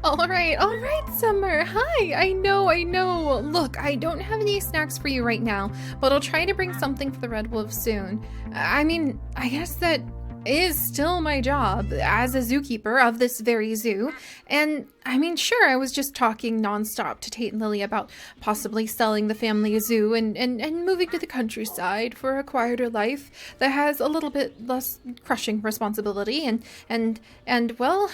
All right, Summer. Hi, I know. Look, I don't have any snacks for you right now, but I'll try to bring something for the Red Wolf soon. I mean, I guess that is still my job as a zookeeper of this very zoo. And I mean, sure, I was just talking nonstop to Tate and Lily about possibly selling the family zoo and moving to the countryside for a quieter life that has a little bit less crushing responsibility and well,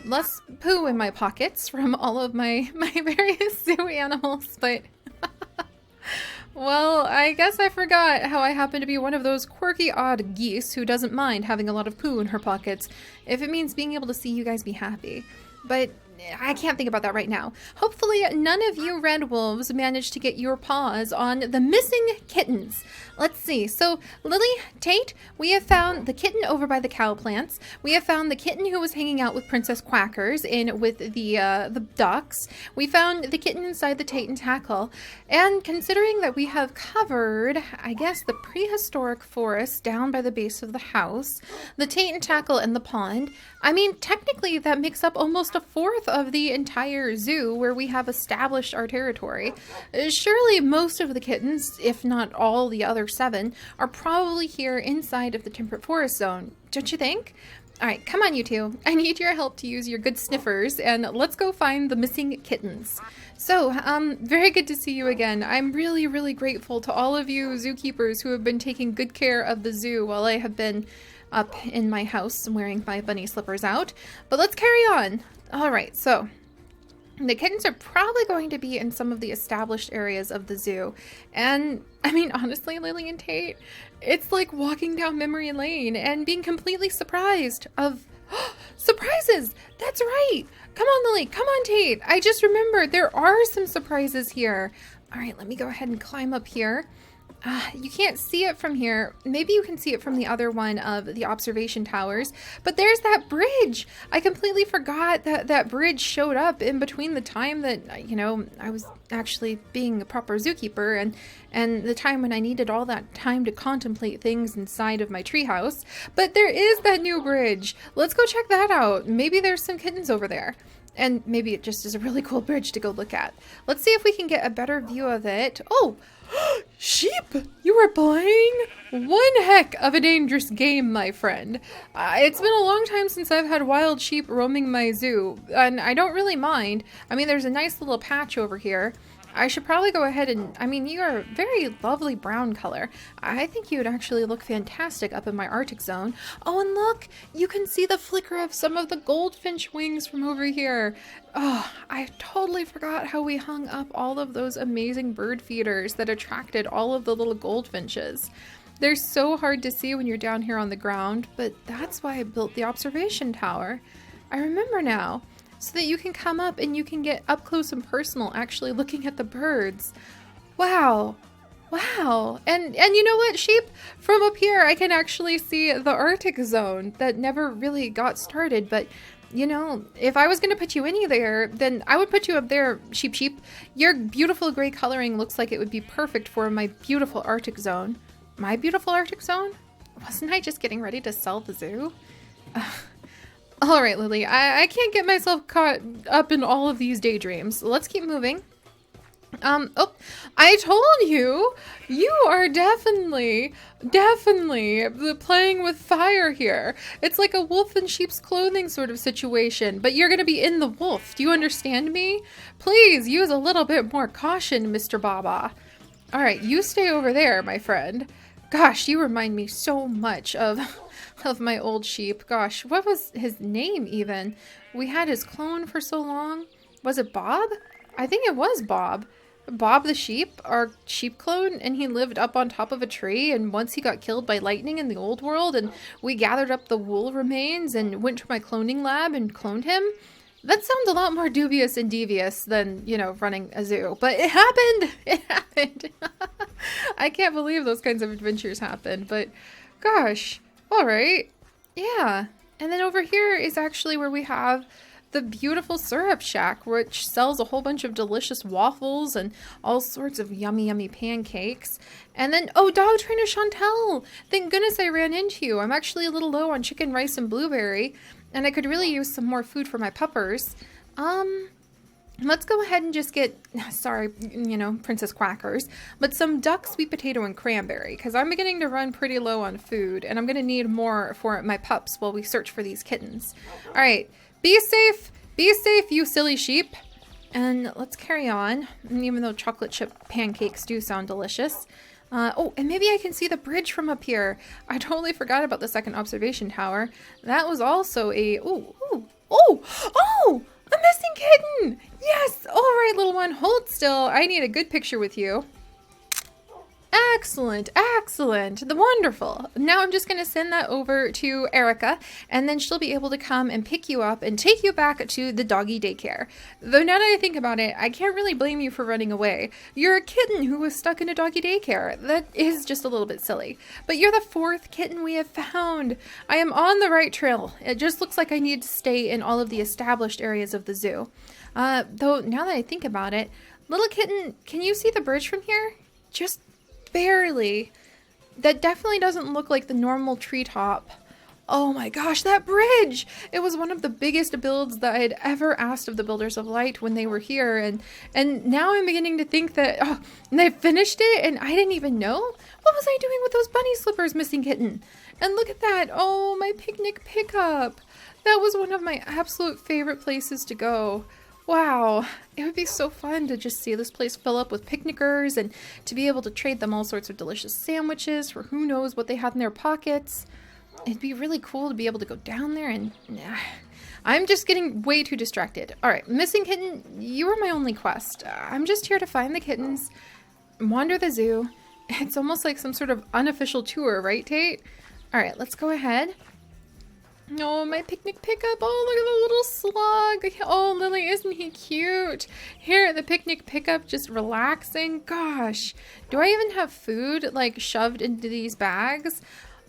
less poo in my pockets from all of my various zoo animals, but well, I guess I forgot how I happen to be one of those quirky, odd geese who doesn't mind having a lot of poo in her pockets if it means being able to see you guys be happy. But I can't think about that right now. Hopefully, none of you red wolves managed to get your paws on the missing kittens. Let's see. So, Lily, Tate, we have found the kitten over by the cow plants. We have found the kitten who was hanging out with Princess Quackers in with the ducks. We found the kitten inside the Tate and Tackle. And considering that we have covered, I guess, the prehistoric forest down by the base of the house, the Tate and Tackle and the pond, I mean, technically that makes up almost a fourth of the entire zoo where we have established our territory. Surely most of the kittens, if not all the other 7, are probably here inside of the temperate forest zone. Don't you think? All right, come on, you two. I need your help to use your good sniffers, and let's go find the missing kittens. So, very good to see you again. I'm really, really grateful to all of you zookeepers who have been taking good care of the zoo while I have been up in my house wearing my bunny slippers out. But let's carry on. All right, so the kittens are probably going to be in some of the established areas of the zoo. And I mean, honestly, Lily and Tate, it's like walking down memory lane and being completely surprised of surprises. That's right. Come on, Lily. Come on, Tate. I just remembered there are some surprises here. All right, let me go ahead and climb up here. You can't see it from here. Maybe you can see it from the other one of the observation towers. But there's that bridge. I completely forgot that that bridge showed up in between the time that, I was actually being a proper zookeeper and the time when I needed all that time to contemplate things inside of my treehouse. But there is that new bridge. Let's go check that out. Maybe there's some kittens over there. And maybe it just is a really cool bridge to go look at. Let's see if we can get a better view of it. Oh! Sheep! You were playing? One heck of a dangerous game, my friend. It's been a long time since I've had wild sheep roaming my zoo, and I don't really mind. I mean, there's a nice little patch over here. I should probably go ahead and, you are a very lovely brown color. I think you would actually look fantastic up in my Arctic zone. Oh, and look, you can see the flicker of some of the goldfinch wings from over here. Oh, I totally forgot how we hung up all of those amazing bird feeders that attracted all of the little goldfinches. They're so hard to see when you're down here on the ground, but that's why I built the observation tower. I remember now. So that you can come up and you can get up close and personal actually looking at the birds. Wow. And you know what, sheep? From up here I can actually see the Arctic zone that never really got started, but if I was going to put you any there, then I would put you up there, sheep. Your beautiful gray coloring looks like it would be perfect for my beautiful Arctic zone. My beautiful Arctic zone? Wasn't I just getting ready to sell the zoo? All right, Lily, I can't get myself caught up in all of these daydreams. Let's keep moving. I told you, you are definitely playing with fire here. It's like a wolf in sheep's clothing sort of situation, but you're going to be in the wolf. Do you understand me? Please use a little bit more caution, Mr. Baba. All right, you stay over there, my friend. Gosh, you remind me so much of my old sheep. Gosh, what was his name even? We had his clone for so long. Was it Bob? I think it was Bob. Bob the sheep, our sheep clone, and he lived up on top of a tree, and once he got killed by lightning in the old world, and we gathered up the wool remains and went to my cloning lab and cloned him. That sounds a lot more dubious and devious than, running a zoo. But it happened! It happened! I can't believe those kinds of adventures happen, but gosh. Alright. Yeah. And then over here is actually where we have the beautiful syrup shack, which sells a whole bunch of delicious waffles and all sorts of yummy pancakes. And then, oh, dog trainer Chantel! Thank goodness I ran into you. I'm actually a little low on chicken, rice, and blueberry, and I could really use some more food for my puppers. Let's go ahead and just get, sorry, Princess Quackers, but some duck, sweet potato, and cranberry, because I'm beginning to run pretty low on food, and I'm going to need more for my pups while we search for these kittens. All right, be safe, you silly sheep. And let's carry on, even though chocolate chip pancakes do sound delicious. Oh, and maybe I can see the bridge from up here. I totally forgot about the second observation tower. That was also a, a missing kitten! Yes! All right, little one, hold still. I need a good picture with you. Excellent, excellent, wonderful. Now I'm just going to send that over to Erica, and then she'll be able to come and pick you up and take you back to the doggy daycare. Though now that I think about it, I can't really blame you for running away. You're a kitten who was stuck in a doggy daycare. That is just a little bit silly. But you're the 4th kitten we have found. I am on the right trail. It just looks like I need to stay in all of the established areas of the zoo. Though now that I think about it, little kitten, can you see the bridge from here? Just barely. That definitely doesn't look like the normal treetop. Oh my gosh, that bridge! It was one of the biggest builds that I had ever asked of the Builders of Light when they were here, and now I'm beginning to think that they finished it and I didn't even know? What was I doing with those bunny slippers, missing kitten? And look at that! Oh, my picnic pickup! That was one of my absolute favorite places to go. Wow, it would be so fun to just see this place fill up with picnickers and to be able to trade them all sorts of delicious sandwiches for who knows what they had in their pockets. It'd be really cool to be able to go down there and... I'm just getting way too distracted. Alright, missing kitten, you are my only quest. I'm just here to find the kittens, wander the zoo. It's almost like some sort of unofficial tour, right, Tate? Alright, let's go ahead. Oh, my picnic pickup. Oh, look at the little slug. Oh, Lily, isn't he cute? Here at the picnic pickup, just relaxing. Gosh, do I even have food, like, shoved into these bags?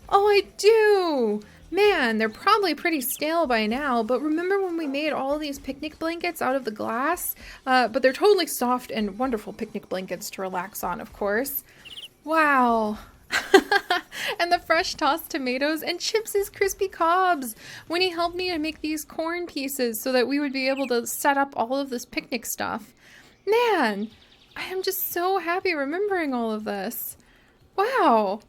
Oh, I do. Man, they're probably pretty stale by now, but remember when we made all of these picnic blankets out of the glass? But they're totally soft and wonderful picnic blankets to relax on, of course. Wow. And the fresh tossed tomatoes and Chips's crispy cobs when he helped me to make these corn pieces so that we would be able to set up all of this picnic stuff. Man, I am just so happy remembering all of this. Wow.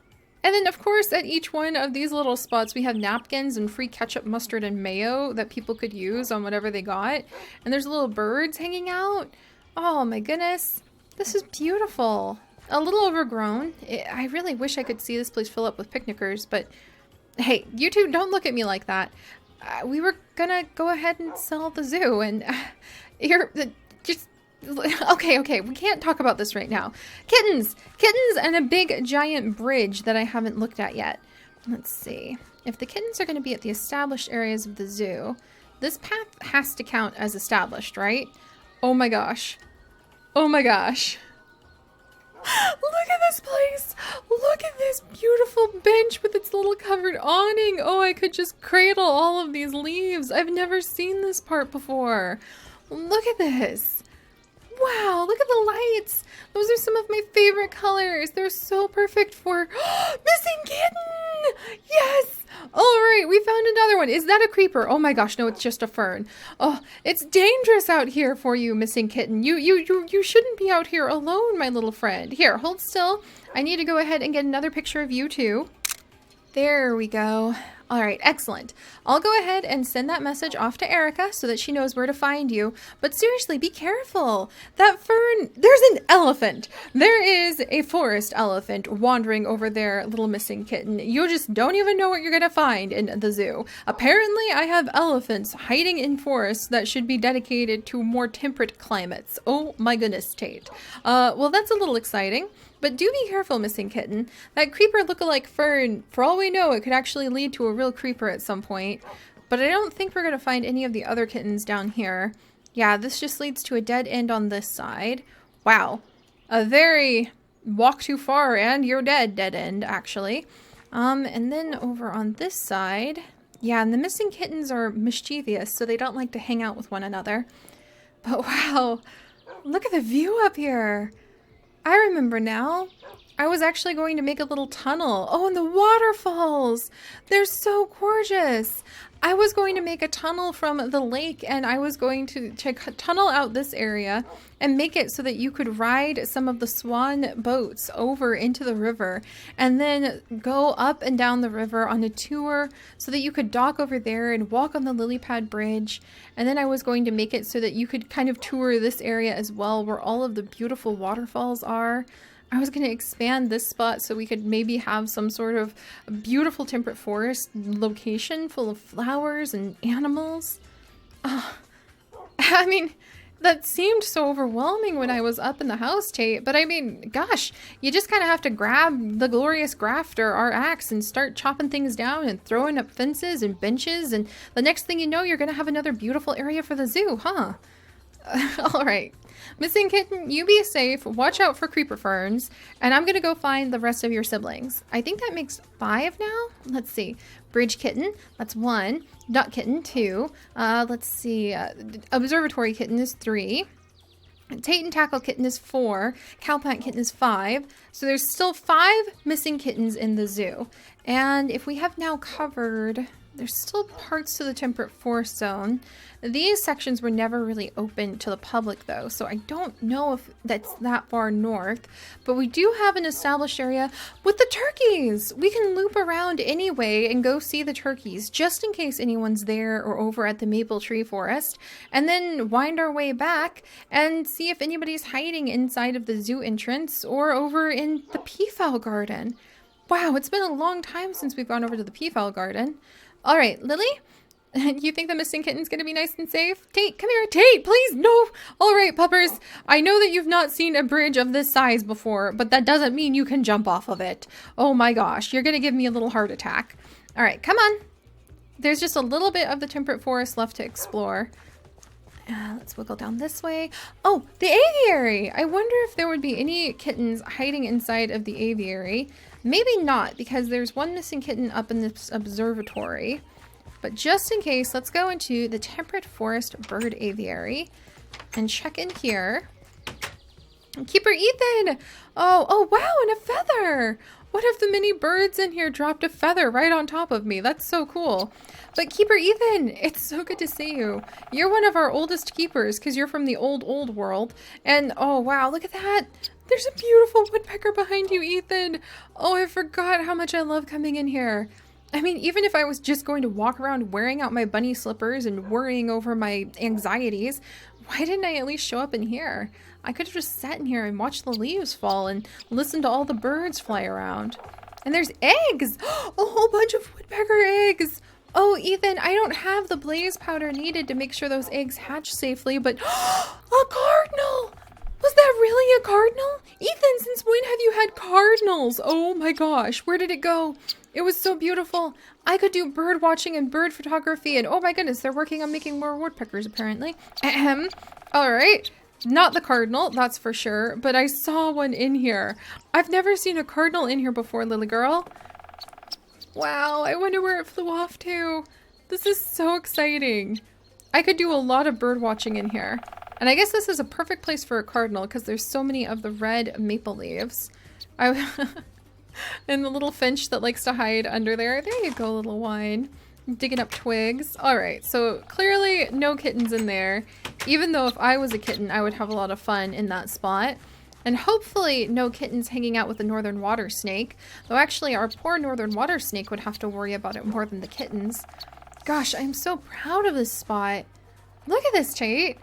And then, of course, at each one of these little spots, we have napkins and free ketchup, mustard, and mayo that people could use on whatever they got. And there's little birds hanging out. Oh, my goodness. This is beautiful. A little overgrown. I really wish I could see this place fill up with picnickers, but hey, you two, don't look at me like that. We were gonna go ahead and sell the zoo, and you're just... Okay, we can't talk about this right now. Kittens! Kittens and a big giant bridge that I haven't looked at yet. Let's see. If the kittens are going to be at the established areas of the zoo, this path has to count as established, right? Oh my gosh. Oh my gosh. Look at this place! Look at this beautiful bench with its little covered awning! Oh, I could just cradle all of these leaves. I've never seen this part before. Look at this. Wow, look at the lights. Those are some of my favorite colors. They're so perfect for missing kitten. Yes. All right, we found another one. Is that a creeper? Oh my gosh, no, it's just a fern. Oh, it's dangerous out here for you, missing kitten. You shouldn't be out here alone, my little friend. Here, hold still. I need to go ahead and get another picture of you too. There we go. All right, excellent. I'll go ahead and send that message off to Erica so that she knows where to find you. But seriously, be careful. That fern, there's an elephant. There is a forest elephant wandering over there, little missing kitten. You just don't even know what you're going to find in the zoo. Apparently, I have elephants hiding in forests that should be dedicated to more temperate climates. Oh my goodness, Tate. Well, that's a little exciting. But do be careful, missing kitten. That creeper look-alike fern, for all we know, it could actually lead to a real creeper at some point. But I don't think we're going to find any of the other kittens down here. Yeah, this just leads to a dead end on this side. Wow. A very walk too far and you're dead end, actually. And then over on this side... Yeah, and the missing kittens are mischievous, so they don't like to hang out with one another. But wow, look at the view up here. I remember now. I was actually going to make a little tunnel. Oh, and the waterfalls. They're so gorgeous. I was going to make a tunnel from the lake, and I was going to tunnel out this area and make it so that you could ride some of the swan boats over into the river and then go up and down the river on a tour so that you could dock over there and walk on the lily pad bridge. And then I was going to make it so that you could kind of tour this area as well, where all of the beautiful waterfalls are. I was going to expand this spot so we could maybe have some sort of beautiful temperate forest location full of flowers and animals. I mean, that seemed so overwhelming when I was up in the house, Tate. But I mean, gosh, you just kind of have to grab the glorious grafter, our axe, and start chopping things down and throwing up fences and benches. And the next thing you know, you're going to have another beautiful area for the zoo, huh? All right. Missing kitten, you be safe. Watch out for creeper ferns. And I'm going to go find the rest of your siblings. I think that makes 5 now. Let's see. Bridge kitten, that's 1. Duck kitten, 2. Let's see. Observatory kitten is 3. Tate and Tackle kitten is 4. Cowplant kitten is 5. So there's still 5 missing kittens in the zoo. And if we have now covered... There's still parts to the temperate forest zone. These sections were never really open to the public though, so I don't know if that's that far north. But we do have an established area with the turkeys. We can loop around anyway and go see the turkeys just in case anyone's there or over at the maple tree forest. And then wind our way back and see if anybody's hiding inside of the zoo entrance or over in the peafowl garden. Wow, it's been a long time since we've gone over to the peafowl garden. All right, Lily, you think the missing kitten's going to be nice and safe? Tate, come here. Tate, please, no. All right, puppers, I know that you've not seen a bridge of this size before, but that doesn't mean you can jump off of it. Oh my gosh, you're going to give me a little heart attack. All right, come on. There's just a little bit of the temperate forest left to explore. Let's wiggle down this way. Oh, the aviary. I wonder if there would be any kittens hiding inside of the aviary. Maybe not, because there's one missing kitten up in this observatory. But just in case, let's go into the temperate forest bird aviary and check in here. Keeper Ethan! Oh, wow, and a feather! What if the mini birds in here dropped a feather right on top of me? That's so cool. But Keeper Ethan, it's so good to see you. You're one of our oldest keepers because you're from the old world. And oh wow, look at that. There's a beautiful woodpecker behind you, Ethan. Oh, I forgot how much I love coming in here. I mean, even if I was just going to walk around wearing out my bunny slippers and worrying over my anxieties, why didn't I at least show up in here? I could have just sat in here and watched the leaves fall and listened to all the birds fly around. And there's eggs! A whole bunch of woodpecker eggs! Oh, Ethan, I don't have the blaze powder needed to make sure those eggs hatch safely, but a cardinal! Was that really a cardinal? Ethan, since when have you had cardinals? Oh my gosh, where did it go? It was so beautiful. I could do bird watching and bird photography, and oh my goodness, they're working on making more woodpeckers apparently. Ahem. All right. Not the cardinal, that's for sure, but I saw one in here. I've never seen a cardinal in here before, Lily girl. Wow, I wonder where it flew off to. This is so exciting. I could do a lot of bird watching in here. And I guess this is a perfect place for a cardinal because there's so many of the red maple leaves. And the little finch that likes to hide under there. There you go, little wine. Digging up twigs. All right, so clearly no kittens in there. Even though if I was a kitten, I would have a lot of fun in that spot. And hopefully no kittens hanging out with the northern water snake. Though actually our poor northern water snake would have to worry about it more than the kittens. Gosh, I'm so proud of this spot. Look at this, Tate.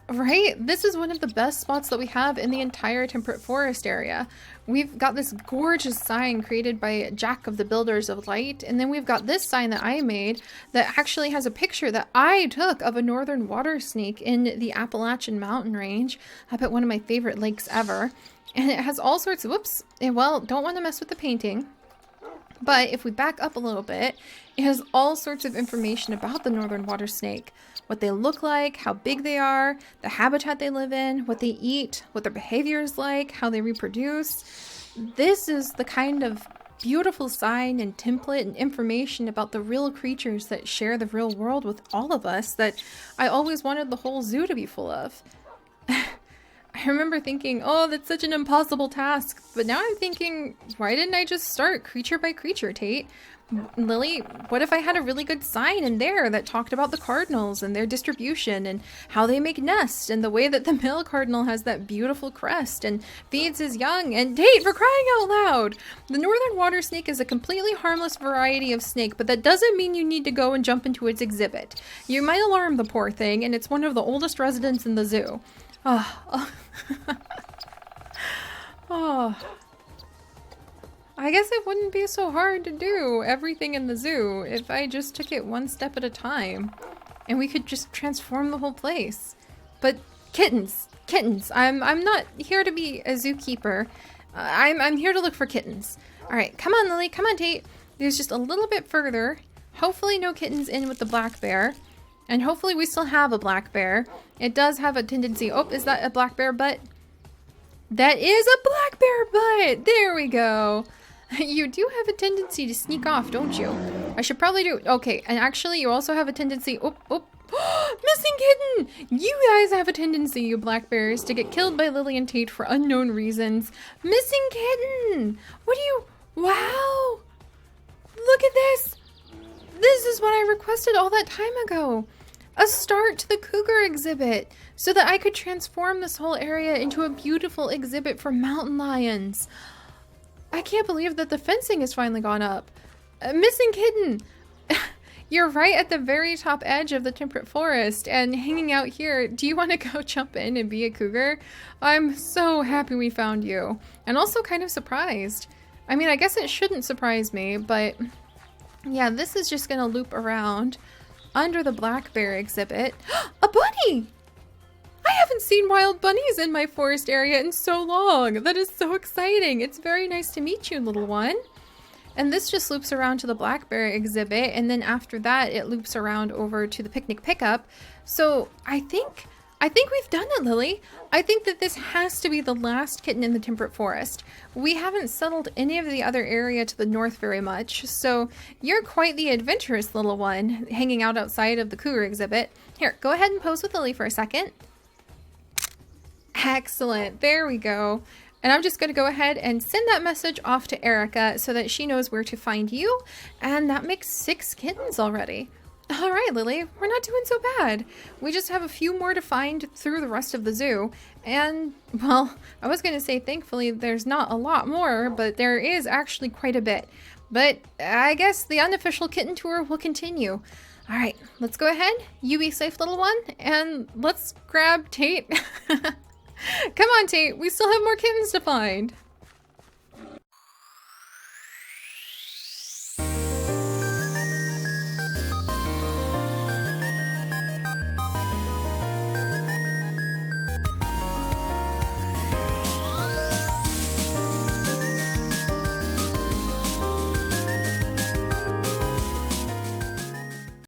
Right? This is one of the best spots that we have in the entire temperate forest area. We've got this gorgeous sign created by Jack of the Builders of Light, and then we've got this sign that I made that actually has a picture that I took of a northern water snake in the Appalachian mountain range up at one of my favorite lakes ever. And it has all sorts of, whoops, well, don't want to mess with the painting. But if we back up a little bit, it has all sorts of information about the northern water snake. What they look like, how big they are, the habitat they live in, what they eat, what their behavior is like, how they reproduce. This is the kind of beautiful sign and template and information about the real creatures that share the real world with all of us that I always wanted the whole zoo to be full of. I remember thinking, oh, that's such an impossible task. But now I'm thinking, why didn't I just start creature by creature, Tate? Lily, what if I had a really good sign in there that talked about the cardinals and their distribution and how they make nests and the way that the male cardinal has that beautiful crest and feeds his young? And Tate, for crying out loud! The northern water snake is a completely harmless variety of snake, but that doesn't mean you need to go and jump into its exhibit. You might alarm the poor thing, and it's one of the oldest residents in the zoo. Oh. Oh. I guess it wouldn't be so hard to do everything in the zoo if I just took it one step at a time. And we could just transform the whole place. But kittens, I'm not here to be a zookeeper. I'm here to look for kittens. Alright, come on Lily, come on Tate. There's just a little bit further. Hopefully no kittens in with the black bear. And hopefully we still have a black bear. It does have a tendency. Oh, is that a black bear butt? That is a black bear butt! There we go. You do have a tendency to sneak off, don't you? I should probably do... Okay, and actually you also have a tendency... Oh. Missing kitten! You guys have a tendency, you black bears, to get killed by Lily and Tate for unknown reasons. Missing kitten! What do you... Wow! Look at this! This is what I requested all that time ago. A start to the cougar exhibit, so that I could transform this whole area into a beautiful exhibit for mountain lions. I can't believe that the fencing has finally gone up. Missing kitten! You're right at the very top edge of the temperate forest and hanging out here. Do you want to go jump in and be a cougar? I'm so happy we found you. And also kind of surprised. I mean, I guess it shouldn't surprise me, but yeah, this is just gonna loop around under the black bear exhibit. A bunny! I haven't seen wild bunnies in my forest area in so long. That is so exciting. It's very nice to meet you, little one. And this just loops around to the black bear exhibit, and then after that it loops around over to the picnic pickup. So I think we've done it, Lily. I think that this has to be the last kitten in the temperate forest. We haven't settled any of the other area to the north very much, so you're quite the adventurous little one hanging out outside of the cougar exhibit. Here, go ahead and pose with Lily for a second. Excellent, there we go. And I'm just going to go ahead and send that message off to Erica so that she knows where to find you. And that makes 6 kittens already. All right, Lily, we're not doing so bad. We just have a few more to find through the rest of the zoo. And, well, I was going to say thankfully there's not a lot more, but there is actually quite a bit. But I guess the unofficial kitten tour will continue. All right, let's go ahead. You be safe, little one, and let's grab Tate. Come on, Tate. We still have more kittens to find.